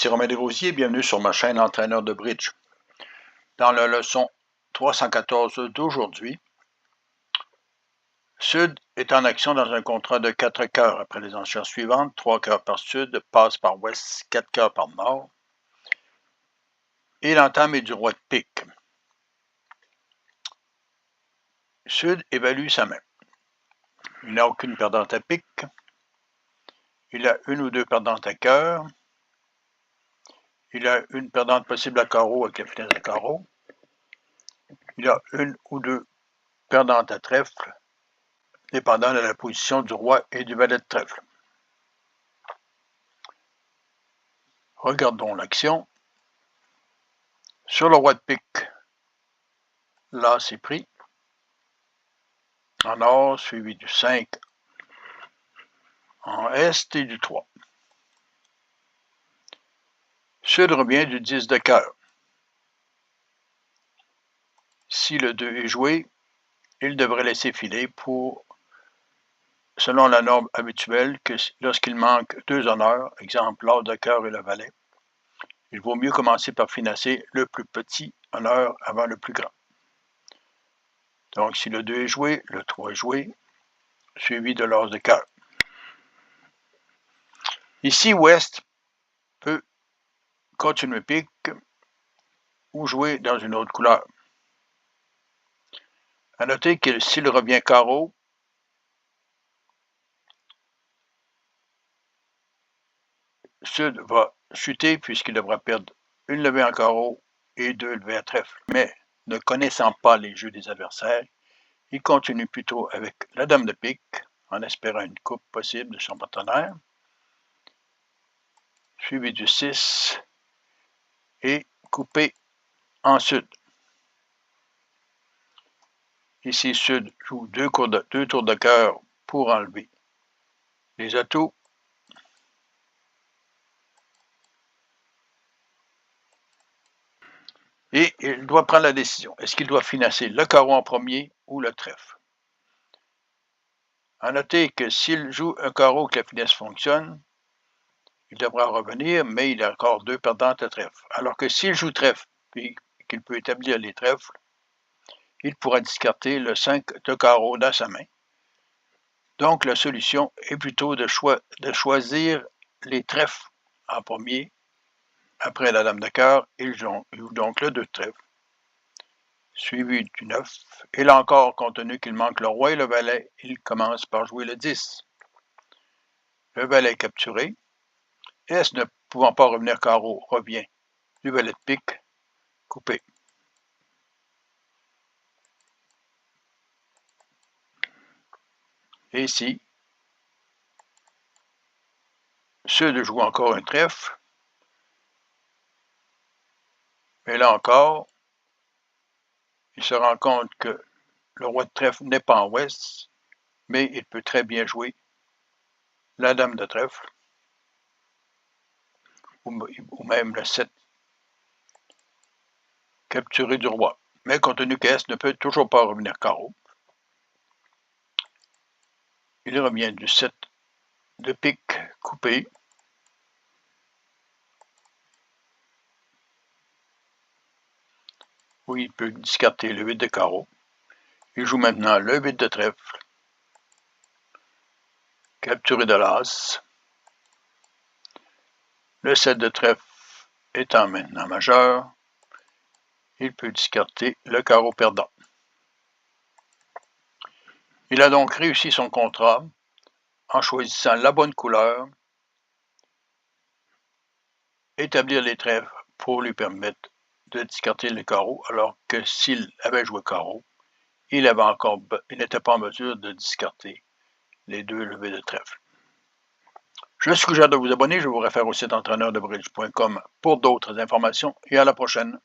ici Romain Desrosiers, bienvenue sur ma chaîne Entraîneur de bridge. Dans la leçon 314 d'aujourd'hui, Sud est en action dans un contrat de 4 cœurs après les enchères suivantes, 3 cœurs par Sud, passe par Ouest, 4 cœurs par Nord, et l'entame est du roi de pique. Sud évalue sa main. Il n'a aucune perdante à pique, il a une ou deux perdantes à cœur, il a une perdante possible à carreau avec la finesse à carreau, il a une ou deux perdantes à trèfle, dépendant de la position du roi et du valet de trèfle. Regardons l'action. Sur le roi de pique, là c'est pris. En or, suivi du 5 en Est et du 3. Sud revient du 10 de cœur. Si le 2 est joué, il devrait laisser filer pour, selon la norme habituelle, que lorsqu'il manque 2 honneurs, exemple l'as de cœur et le valet, il vaut mieux commencer par financer le plus petit honneur avant le plus grand. Donc si le 2 est joué, le 3 est joué, suivi de l'as de cœur. Ici, Ouest peut continuer pique ou jouer dans une autre couleur. À noter que s'il revient carreau, Sud va chuter puisqu'il devra perdre une levée en carreau et 2 levées à trèfle. Mais, ne connaissant pas les jeux des adversaires, il continue plutôt avec la dame de pique, en espérant une coupe possible de son partenaire, suivi du 6 et coupé en Sud. Ici, Sud joue deux tours de cœur pour enlever les atouts. Et il doit prendre la décision. Est-ce qu'il doit financer le carreau en premier ou le trèfle? À noter que s'il joue un carreau que la finesse fonctionne, il devra revenir, mais il a encore 2 perdantes à trèfle. Alors que s'il joue trèfle, puis qu'il peut établir les trèfles, il pourra discarter le 5 de carreau dans sa main. Donc la solution est plutôt de choisir les trèfles en premier, après la dame de cœur, il joue donc le 2 de trèfle, suivi du 9, et là encore, compte tenu qu'il manque le roi et le valet, il commence par jouer le 10. Le valet est capturé, S ne pouvant pas revenir carreau revient du valet de pique, coupé. Et ici, Sud joue encore un trèfle, mais là encore, il se rend compte que le roi de trèfle n'est pas en ouest, mais il peut très bien jouer la dame de trèfle, ou même le 7, capturé du roi. Mais compte tenu que S ne peut toujours pas revenir carreau, il revient du 7 de pique coupé, où il peut discarter le 8 de carreau. Il joue maintenant le 8 de trèfle, capturé de l'as. Le 7 de trèfle étant maintenant majeur, il peut discarter le carreau perdant. Il a donc réussi son contrat en choisissant la bonne couleur, établir les trèfles pour lui permettre de discarter le carreau, alors que s'il avait joué carreau, il n'était pas en mesure de discarter les 2 levées de trèfle. Je vous suggère de vous abonner, je vous réfère au site entraîneurdebridge.com pour d'autres informations et à la prochaine.